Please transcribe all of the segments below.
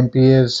MPs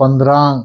15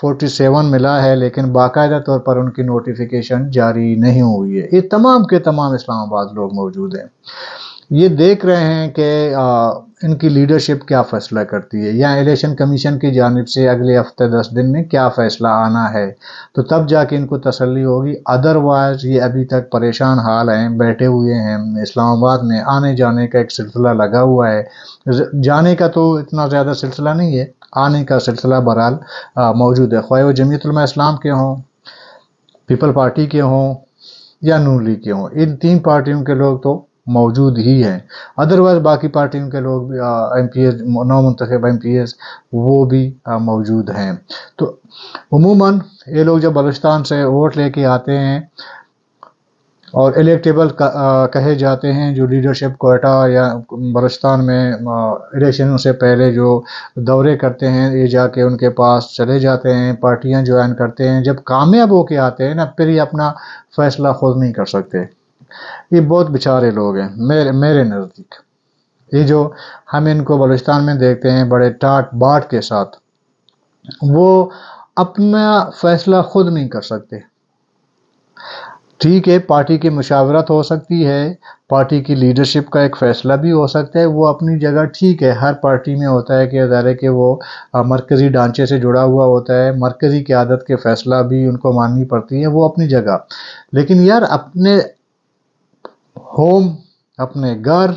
47 ملا ہے، لیکن باقاعدہ طور پر ان کی نوٹیفیکیشن جاری نہیں ہوئی ہے۔ یہ تمام کے تمام اسلام آباد لوگ موجود ہیں، یہ دیکھ رہے ہیں کہ ان کی لیڈرشپ کیا فیصلہ کرتی ہے، یا الیکشن کمیشن کی جانب سے اگلے ہفتے 10 دن میں کیا فیصلہ آنا ہے، تو تب جا کے ان کو تسلی ہوگی۔ ادروائز یہ ابھی تک پریشان حال ہیں، بیٹھے ہوئے ہیں اسلام آباد میں، آنے جانے کا ایک سلسلہ لگا ہوا ہے۔ جانے کا تو اتنا زیادہ سلسلہ نہیں ہے، آنے کا سلسلہ بہرحال موجود ہے، خواہ وہ جمعیت علماء اسلام کے ہوں، پیپل پارٹی کے ہوں یا نون لیگ کے ہوں، ان 3 پارٹیوں کے لوگ تو موجود ہی ہیں۔ ادروائز باقی پارٹیوں کے لوگ بھی ایم پی ایز، نو منتخب ایم پی ایز، وہ بھی موجود ہیں۔ تو عموماً یہ لوگ جب بلوچستان سے ووٹ لے کے آتے ہیں اور الیکٹیبل کہے جاتے ہیں، جو لیڈرشپ کوئٹہ یا بلوچستان میں الیکشنوں سے پہلے جو دورے کرتے ہیں، یہ جا کے ان کے پاس چلے جاتے ہیں، پارٹیاں جوائن کرتے ہیں، جب کامیاب ہو کے آتے ہیں نا، پھر یہ اپنا فیصلہ خود نہیں کر سکتے۔ یہ بہت بیچارے لوگ ہیں میرے نزدیک، یہ جو ہم ان کو بلوچستان میں دیکھتے ہیں بڑے ٹاٹ باٹ کے ساتھ، وہ اپنا فیصلہ خود نہیں کر سکتے۔ ٹھیک ہے، پارٹی کی مشاورت ہو سکتی ہے، پارٹی کی لیڈرشپ کا ایک فیصلہ بھی ہو سکتا ہے، وہ اپنی جگہ ٹھیک ہے، ہر پارٹی میں ہوتا ہے کہ ادارے کے وہ مرکزی ڈھانچے سے جڑا ہوا ہوتا ہے، مرکزی قیادت کے فیصلہ بھی ان کو ماننی پڑتی ہے، وہ اپنی جگہ۔ لیکن یار اپنے ہوم، اپنے گھر،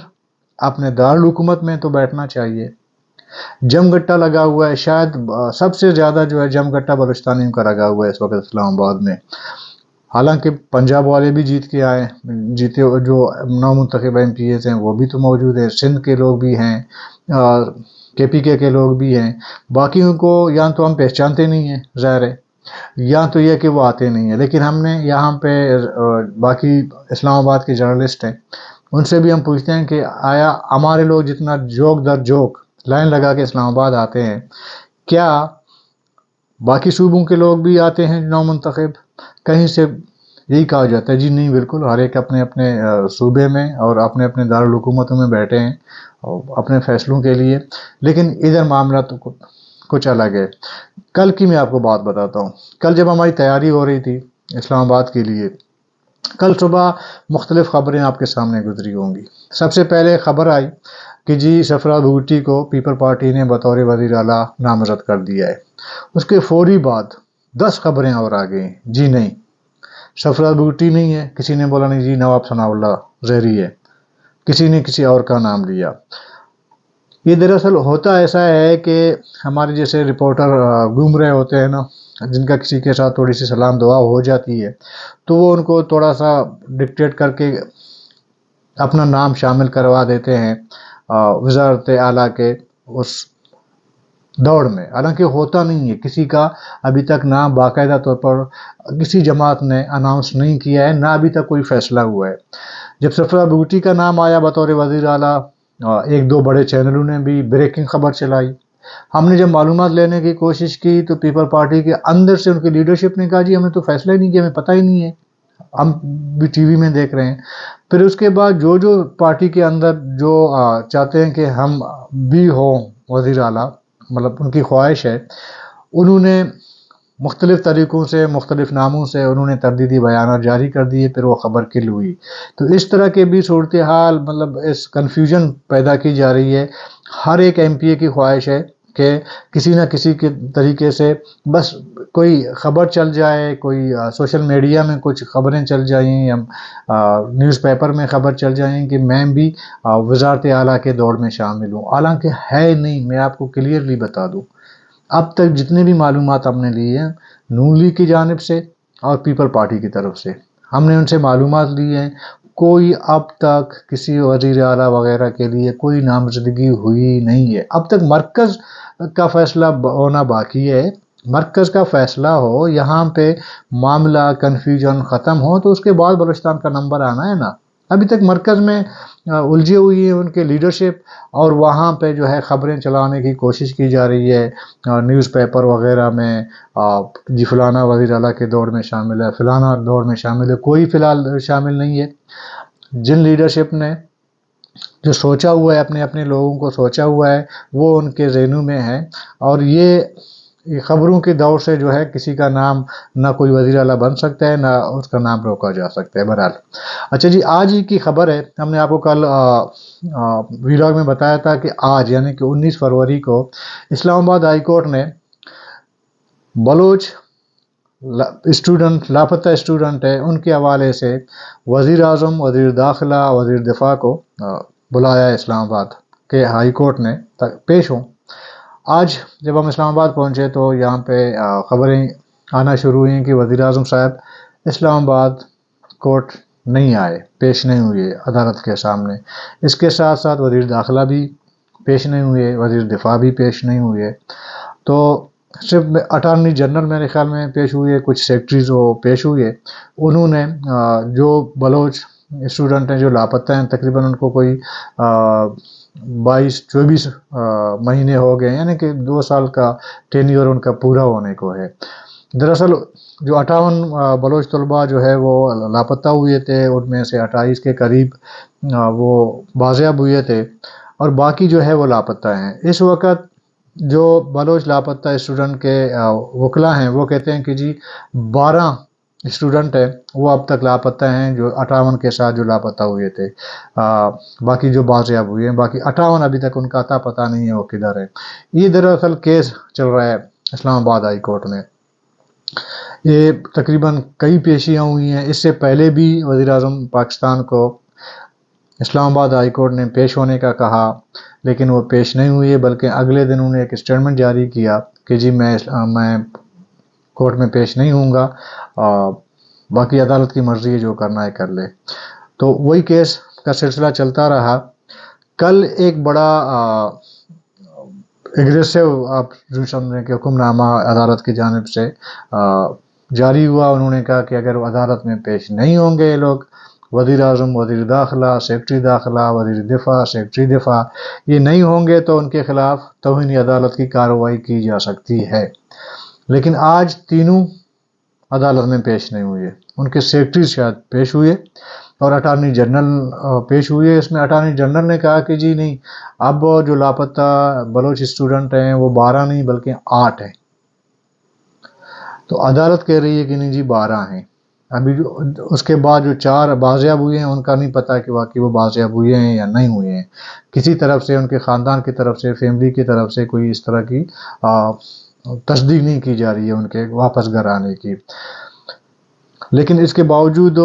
اپنے دارالحکومت میں تو بیٹھنا چاہیے۔ جم گٹا لگا ہوا ہے، شاید سب سے زیادہ جو ہے جم گٹا بلوچستانیوں کا لگا ہوا ہے اس وقت اسلام آباد میں۔ حالانکہ پنجاب والے بھی جیت کے آئے، جیتے جو نو منتخب ایم پی ایز ہیں وہ بھی تو موجود ہیں، سندھ کے لوگ بھی ہیں، کے پی کے لوگ بھی ہیں، باقیوں کو یا تو ہم پہچانتے نہیں ہیں ظاہر ہے، یا تو یہ کہ وہ آتے نہیں ہیں۔ لیکن ہم نے یہاں پہ باقی اسلام آباد کے جرنلسٹ ہیں، ان سے بھی ہم پوچھتے ہیں کہ آیا ہمارے لوگ جتنا جوک در جوک لائن لگا کے اسلام آباد آتے ہیں، کیا باقی صوبوں کے لوگ بھی آتے ہیں نو منتخب؟ کہیں سے یہی کہا جاتا ہے جی نہیں، بالکل ہر ایک اپنے اپنے صوبے میں اور اپنے اپنے دارالحکومتوں میں بیٹھے ہیں اپنے فیصلوں کے لیے۔ لیکن ادھر معاملہ تو کچھ الگ ہے۔ کل کی میں آپ کو بات بتاتا ہوں، کل جب ہماری تیاری ہو رہی تھی اسلام آباد کے لیے، کل صبح مختلف خبریں آپ کے سامنے گزری ہوں گی۔ سب سے پہلے خبر آئی کہ جی سرفراز بھگٹی کو پیپل پارٹی نے بطور وزیر اعلیٰ نامزد کر دیا ہے۔ اس کے فوری بعد 10 خبریں اور آ گئیں، جی نہیں سرفراز بھگٹی نہیں ہے، کسی نے بولا نہیں جی نواب ثناء اللہ زہری ہے، کسی نے کسی اور کا نام لیا۔ یہ دراصل ہوتا ایسا ہے کہ ہمارے جیسے رپورٹر گھوم رہے ہوتے ہیں نا، جن کا کسی کے ساتھ تھوڑی سی سلام دعا ہو جاتی ہے، تو وہ ان کو تھوڑا سا ڈکٹیٹ کر کے اپنا نام شامل کروا دیتے ہیں وزارت اعلیٰ کے اس دوڑ میں، حالانکہ ہوتا نہیں ہے، کسی کا ابھی تک نام باقاعدہ طور پر کسی جماعت نے اناؤنس نہیں کیا ہے، نہ ابھی تک کوئی فیصلہ ہوا ہے۔ جب سرفراز بھگٹی کا نام آیا بطور وزیر اعلیٰ، ایک دو بڑے چینلوں نے بھی بریکنگ خبر چلائی۔ ہم نے جب معلومات لینے کی کوشش کی تو پیپل پارٹی کے اندر سے ان کی لیڈرشپ نے کہا جی ہمیں تو فیصلہ ہی نہیں کیا، ہمیں پتہ ہی نہیں ہے، ہم بھی ٹی وی میں دیکھ رہے ہیں۔ پھر اس کے بعد جو پارٹی کے اندر جو چاہتے ہیں کہ ہم بھی ہوں وزیر اعلیٰ، مطلب ان کی خواہش ہے، انہوں نے مختلف طریقوں سے مختلف ناموں سے انہوں نے تردیدی بیانات جاری کر دیے، پھر وہ خبر کل ہوئی۔ تو اس طرح کے بھی صورتحال، مطلب اس کنفیوژن پیدا کی جا رہی ہے۔ ہر ایک ایم پی اے کی خواہش ہے کہ کسی نہ کسی کے طریقے سے بس کوئی خبر چل جائے، کوئی سوشل میڈیا میں کچھ خبریں چل جائیں یا نیوز پیپر میں خبر چل جائیں کہ میں بھی وزارت اعلیٰ کے دوڑ میں شامل ہوں، حالانکہ ہے نہیں۔ میں آپ کو کلیئرلی بتا دوں، اب تک جتنے بھی معلومات ہم نے لی ہیں نون لیگ کی جانب سے اور پیپل پارٹی کی طرف سے، ہم نے ان سے معلومات لی ہیں، کوئی اب تک کسی وزیر اعلیٰ وغیرہ کے لیے کوئی نامزدگی ہوئی نہیں ہے۔ اب تک مرکز کا فیصلہ ہونا باقی ہے، مرکز کا فیصلہ ہو، یہاں پہ معاملہ کنفیوژن ختم ہو تو اس کے بعد بلوچستان کا نمبر آنا ہے نا۔ ابھی تک مرکز میں الجھی ہوئی ہے ان کے لیڈرشپ، اور وہاں پہ جو ہے خبریں چلانے کی کوشش کی جا رہی ہے نیوز پیپر وغیرہ میں، جی فلانا وزیر اعلیٰ کے دوڑ میں شامل ہے، فلانا دوڑ میں شامل ہے، کوئی فی الحال شامل نہیں ہے۔ جن لیڈرشپ نے جو سوچا ہوا ہے، اپنے اپنے لوگوں کو سوچا ہوا ہے، وہ ان کے ذہنوں میں ہے، اور یہ یہ خبروں کے دور سے جو ہے کسی کا نام نہ کوئی وزیر اعلیٰ بن سکتا ہے، نہ اس کا نام روکا جا سکتا ہے۔ بہرحال اچھا جی، آج ہی کی خبر ہے، ہم نے آپ کو کل ویلاگ میں بتایا تھا کہ آج یعنی کہ 19 فروری کو اسلام آباد ہائی کورٹ نے بلوچ اسٹوڈنٹ، لاپتہ اسٹوڈنٹ ہے، ان کے حوالے سے وزیر اعظم، وزیر داخلہ، وزیر دفاع کو بلایا اسلام آباد کے ہائی کورٹ نے پیش ہوں۔ آج جب ہم اسلام آباد پہنچے تو یہاں پہ خبریں آنا شروع ہوئیں کہ وزیر اعظم صاحب اسلام آباد کورٹ نہیں آئے، پیش نہیں ہوئے عدالت کے سامنے۔ اس کے ساتھ ساتھ وزیر داخلہ بھی پیش نہیں ہوئے، وزیر دفاع بھی پیش نہیں ہوئے، تو صرف اٹارنی جنرل میرے خیال میں پیش ہوئے، کچھ سیکرٹریز وہ پیش ہوئے۔ انہوں نے جو بلوچ اسٹوڈنٹ ہیں جو لاپتہ ہیں، تقریباً ان کو کوئی 22-24 مہینے ہو گئے، یعنی کہ 2 سال کا ٹینیور ان کا پورا ہونے کو ہے۔ دراصل جو 58 بلوچ طلباء جو ہے وہ لاپتہ ہوئے تھے، ان میں سے 28 کے قریب وہ بازیاب ہوئے تھے، اور باقی جو ہے وہ لاپتہ ہیں۔ اس وقت جو بلوچ لاپتہ اسٹوڈنٹ کے وکلا ہیں وہ کہتے ہیں کہ جی 12 اسٹوڈنٹ ہیں وہ اب تک لاپتہ ہیں، جو 58 کے ساتھ جو لاپتہ ہوئے تھے، باقی جو بازیاب ہوئے ہیں، باقی 58 ابھی تک ان کا اتا پتہ نہیں ہے وہ کدھر ہے۔ یہ دراصل کیس چل رہا ہے اسلام آباد ہائی کورٹ میں۔ یہ تقریباً کئی پیشیاں ہوئی ہیں، اس سے پہلے بھی وزیر اعظم پاکستان کو اسلام آباد ہائی کورٹ نے پیش ہونے کا کہا، لیکن وہ پیش نہیں ہوئے، بلکہ اگلے دن انہوں نے ایک اسٹیٹمنٹ جاری کیا کہ جی میں کورٹ میں پیش نہیں ہوں گا، باقی عدالت کی مرضی ہے، جو کرنا ہے کر لے۔ تو وہی کیس کا سلسلہ چلتا رہا۔ کل ایک بڑا ایگریسو آپ جو سمجھیں کہ حکم نامہ عدالت کی جانب سے جاری ہوا۔ انہوں نے کہا کہ اگر عدالت میں پیش نہیں ہوں گے یہ لوگ، وزیر اعظم، وزیر داخلہ، سیکرٹری داخلہ، وزیر دفاع، سیکرٹری دفاع، یہ نہیں ہوں گے تو ان کے خلاف توہین عدالت کی کارروائی کی جا سکتی ہے۔ لیکن آج تینوں عدالت میں پیش نہیں ہوئے، ان کے سیکرٹری شاید پیش ہوئے اور اٹارنی جنرل پیش ہوئے۔ اس میں اٹارنی جنرل نے کہا کہ جی نہیں، اب جو لاپتہ بلوچ اسٹوڈنٹ ہیں وہ 12 نہیں بلکہ 8 ہیں۔ تو عدالت کہہ رہی ہے کہ نہیں جی 12 ہیں۔ ابھی جو اس کے بعد جو 4 بازیاب ہوئے ہیں ان کا نہیں پتہ کہ واقعی وہ بازیاب ہوئے ہیں یا نہیں ہوئے ہیں۔ کسی طرف سے، ان کے خاندان کی طرف سے، فیملی کی طرف سے کوئی اس طرح کی تصدیق نہیں کی جا رہی ہے ان کے واپس گھر آنے کی۔ لیکن اس کے باوجود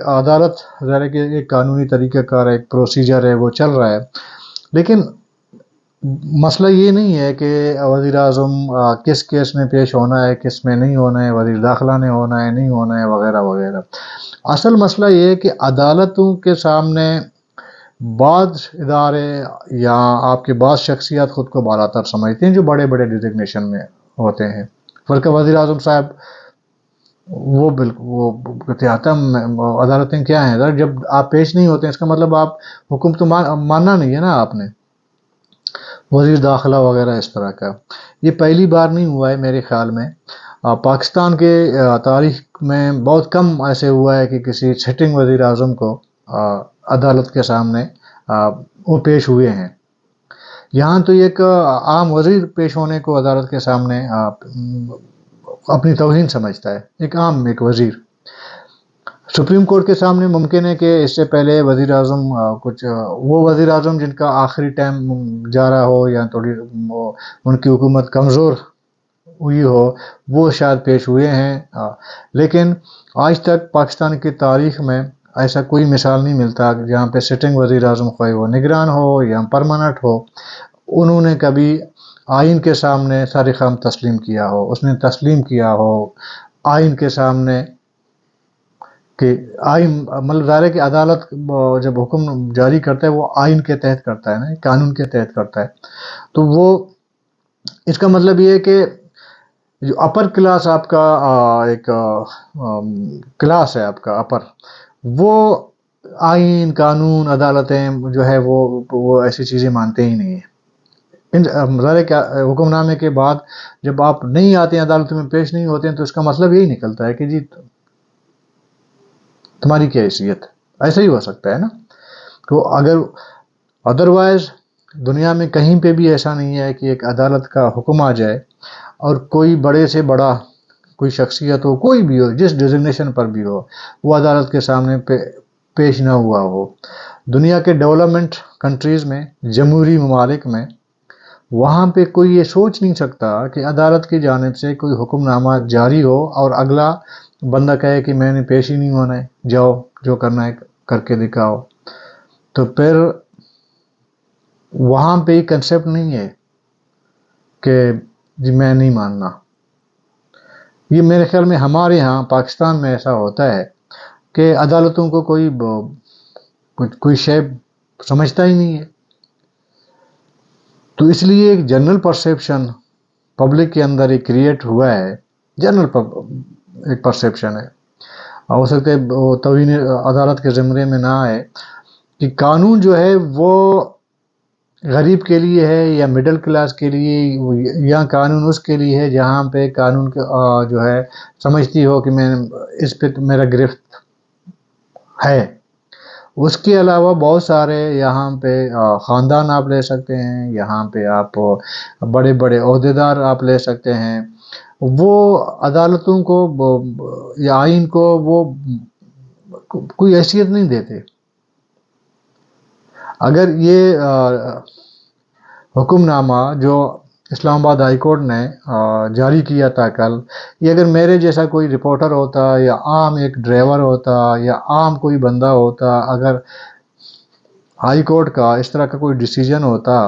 عدالت ظاہر ہے کہ ایک قانونی طریقہ کار ہے، ایک پروسیجر ہے، وہ چل رہا ہے۔ لیکن مسئلہ یہ نہیں ہے کہ وزیر اعظم کس کیس میں پیش ہونا ہے، کس میں نہیں ہونا ہے، وزیر داخلہ نے ہونا ہے، نہیں ہونا ہے، وغیرہ وغیرہ۔ اصل مسئلہ یہ ہے کہ عدالتوں کے سامنے بعض ادارے یا آپ کے بعض شخصیات خود کو بالا تر سمجھتے ہیں جو بڑے بڑے ڈیزگنیشن میں ہوتے ہیں۔ بلکہ وزیر اعظم صاحب وہ بالکل وہ کہتے ہیں عدالتیں کیا ہیں، جب آپ پیش نہیں ہوتے ہیں اس کا مطلب آپ حکم تو ماننا نہیں ہے نا آپ نے۔ وزیر داخلہ وغیرہ اس طرح کا یہ پہلی بار نہیں ہوا ہے میرے خیال میں۔ پاکستان کے تاریخ میں بہت کم ایسے ہوا ہے کہ کسی سٹنگ وزیر اعظم کو عدالت کے سامنے وہ پیش ہوئے ہیں۔ یہاں تو ایک عام وزیر پیش ہونے کو عدالت کے سامنے اپنی توہین سمجھتا ہے، ایک عام ایک وزیر۔ سپریم کورٹ کے سامنے ممکن ہے کہ اس سے پہلے وزیر اعظم کچھ وہ وزیر اعظم جن کا آخری ٹائم جا رہا ہو یا تھوڑی ان کی حکومت کمزور ہوئی ہو، وہ شاید پیش ہوئے ہیں۔ لیکن آج تک پاکستان کی تاریخ میں ایسا کوئی مثال نہیں ملتا جہاں پہ سٹنگ وزیر اعظم خواہ وہ نگران ہو یا پرماننٹ ہو، انہوں نے کبھی آئین کے سامنے سر خم تسلیم کیا ہو، اس نے تسلیم کیا ہو آئین کے سامنے کہ آئین مطلب ظاہر ہے کہ عدالت جب حکم جاری کرتا ہے وہ آئین کے تحت کرتا ہے نا، قانون کے تحت کرتا ہے۔ تو وہ اس کا مطلب یہ ہے کہ جو اپر کلاس آپ کا ایک کلاس ہے آپ کا اپر، وہ آئین، قانون، عدالتیں جو ہے وہ ایسی چیزیں مانتے ہی نہیں ہیں۔ ظاہر ہے کہ حکم نامے کے بعد جب آپ نہیں آتے ہیں، عدالت میں پیش نہیں ہوتے ہیں، تو اس کا مطلب یہی نکلتا ہے کہ جی تمہاری کیا حیثیت۔ ایسا ہی ہو سکتا ہے نا، تو اگر ادروائز دنیا میں کہیں پہ بھی ایسا نہیں ہے کہ ایک عدالت کا حکم آ جائے اور کوئی بڑے سے بڑا کوئی شخصیت ہو، کوئی بھی ہو، جس ڈیزگنیشن پر بھی ہو، وہ عدالت کے سامنے پیش نہ ہوا ہو۔ دنیا کے ڈیولپمنٹ کنٹریز میں، جمہوری ممالک میں، وہاں پہ کوئی یہ سوچ نہیں سکتا کہ عدالت کی جانب سے کوئی حکم نامہ جاری ہو اور اگلا بندہ کہے کہ میں نے پیش ہی نہیں ہونا ہے، جاؤ جو کرنا ہے کر کے دکھاؤ۔ تو پھر وہاں پہ یہ کنسیپٹ نہیں ہے کہ جی میں نہیں ماننا۔ یہ میرے خیال میں ہمارے ہاں پاکستان میں ایسا ہوتا ہے کہ عدالتوں کو کوئی شے سمجھتا ہی نہیں ہے۔ تو اس لیے ایک جنرل پرسیپشن پبلک کے اندر ایک کریٹ ہوا ہے، جنرل ایک پرسیپشن ہے، ہو سکتا ہے وہ توہین عدالت کے زمرے میں نہ آئے، کہ قانون جو ہے وہ غریب کے لیے ہے یا مڈل کلاس کے لیے، یا قانون اس کے لیے ہے جہاں پہ قانون جو ہے سمجھتی ہو کہ میں اس پہ میرا گرفت ہے۔ اس کے علاوہ بہت سارے یہاں پہ خاندان آپ لے سکتے ہیں، یہاں پہ آپ بڑے بڑے عہدیدار آپ لے سکتے ہیں، وہ عدالتوں کو یا آئین کو وہ کوئی حیثیت نہیں دیتے۔ اگر یہ حکم نامہ جو اسلام آباد ہائی کورٹ نے جاری کیا تھا کل، یہ اگر میرے جیسا کوئی رپورٹر ہوتا یا عام ایک ڈرائیور ہوتا یا عام کوئی بندہ ہوتا، اگر ہائی کورٹ کا اس طرح کا کوئی ڈیسیجن ہوتا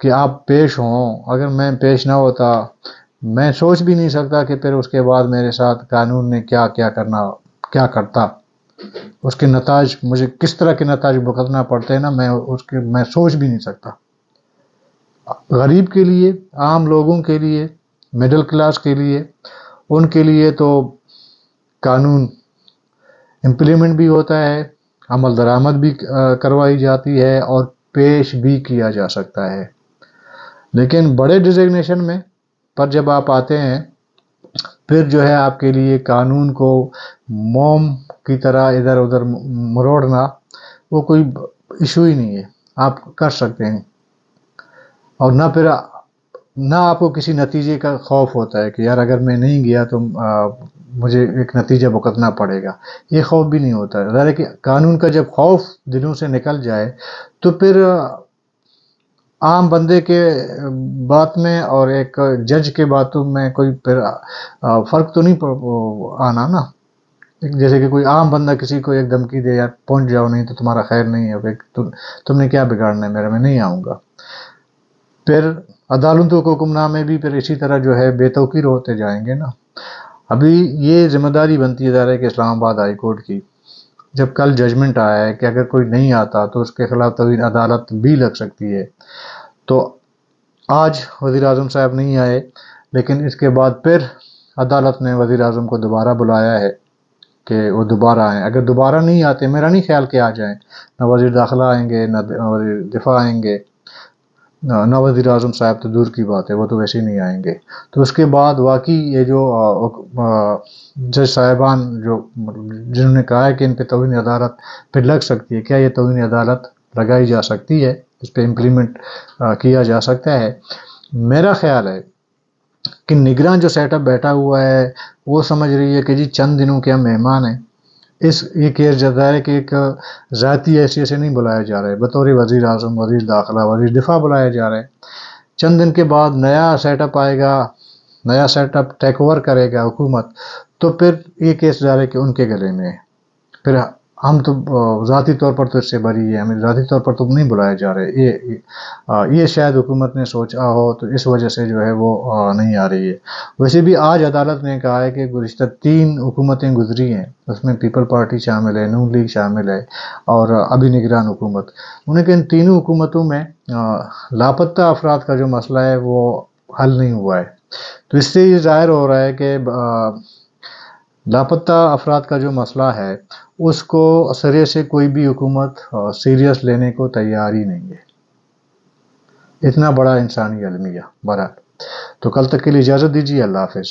کہ آپ پیش ہوں، اگر میں پیش نہ ہوتا، میں سوچ بھی نہیں سکتا کہ پھر اس کے بعد میرے ساتھ قانون نے کیا کرتا، اس کے نتائج، مجھے کس طرح کے نتائج بھگتنا پڑتے ہیں نا، میں سوچ بھی نہیں سکتا۔ غریب کے لیے، عام لوگوں کے لیے، مڈل کلاس کے لیے، ان کے لیے تو قانون امپلیمنٹ بھی ہوتا ہے، عمل درآمد بھی کروائی جاتی ہے اور پیش بھی کیا جا سکتا ہے۔ لیکن بڑے ڈیزگنیشن میں پر جب آپ آتے ہیں، پھر جو ہے آپ کے لیے قانون کو موم کی طرح ادھر ادھر مروڑنا وہ کوئی ایشو ہی نہیں ہے، آپ کر سکتے ہیں۔ اور نہ آپ کو کسی نتیجے کا خوف ہوتا ہے کہ یار اگر میں نہیں گیا تو مجھے ایک نتیجہ بھگتنا پڑے گا، یہ خوف بھی نہیں ہوتا ہے۔ ظاہر ہے کہ قانون کا جب خوف دلوں سے نکل جائے تو پھر عام بندے کے بات میں اور ایک جج کے باتوں میں کوئی پھر فرق تو نہیں آنا نا۔ جیسے کہ کوئی عام بندہ کسی کو ایک دھمکی دے، یار پہنچ جاؤ نہیں تو تمہارا خیر نہیں ہے، تم نے کیا بگاڑنا ہے میرا، میں نہیں آؤں گا۔ پھر عدالتوں کو حکم نامے بھی پھر اسی طرح جو ہے بے توقیر ہوتے جائیں گے نا۔ ابھی یہ ذمہ داری بنتی ہے ادارے کہ اسلام آباد ہائی کورٹ کی، جب کل ججمنٹ آیا ہے کہ اگر کوئی نہیں آتا تو اس کے خلاف توہین عدالت بھی لگ سکتی ہے۔ تو آج وزیر اعظم صاحب نہیں آئے، لیکن اس کے بعد پھر عدالت نے وزیر اعظم کو دوبارہ بلایا ہے کہ وہ دوبارہ آئیں۔ اگر دوبارہ نہیں آتے، میرا نہیں خیال کہ آ جائیں، نہ وزیر داخلہ آئیں گے، نہ وزیر دفاع آئیں گے، نہ وزیر اعظم صاحب تو دور کی بات ہے، وہ تو ویسے ہی نہیں آئیں گے۔ تو اس کے بعد واقعی یہ جو جج صاحبان جنہوں نے کہا ہے کہ ان پہ توہین عدالت پہ لگ سکتی ہے، کیا یہ توہین عدالت لگائی جا سکتی ہے، اس پہ امپلیمنٹ کیا جا سکتا ہے؟ میرا خیال ہے کہ نگران جو سیٹ اپ بیٹھا ہوا ہے وہ سمجھ رہی ہے کہ جی چند دنوں کے ہم مہمان ہیں، یہ کیس جاتا ہے کہ ایک ذاتی حیثیت سے نہیں بلایا جا رہا ہے، بطور وزیر اعظم، وزیر داخلہ، وزیر دفاع بلایا جا رہا ہے۔ چند دن کے بعد نیا سیٹ اپ آئے گا، نیا سیٹ اپ ٹیک اوور کرے گا حکومت، تو پھر یہ کیس جا رہا ہے کہ ان کے گلے میں ہے۔ پھر ہم تو ذاتی طور پر تو اس سے بری ہے، ہمیں ذاتی طور پر تو نہیں بلائے جا رہے، یہ شاید حکومت نے سوچا ہو تو اس وجہ سے جو ہے وہ نہیں آ رہی ہے۔ ویسے بھی آج عدالت نے کہا ہے کہ گزشتہ 3 حکومتیں گزری ہیں، اس میں پیپل پارٹی شامل ہے، نون لیگ شامل ہے اور ابھی نگران حکومت، انہیں کہ ان تینوں حکومتوں میں لاپتہ افراد کا جو مسئلہ ہے وہ حل نہیں ہوا ہے۔ تو اس سے یہ ظاہر ہو رہا ہے کہ لاپتہ افراد کا جو مسئلہ ہے اس کو سرے سے کوئی بھی حکومت سیریس لینے کو تیار ہی نہیں ہے، اتنا بڑا انسانی المیہ۔ بہرحال تو کل تک کے لیے اجازت دیجیے، اللہ حافظ۔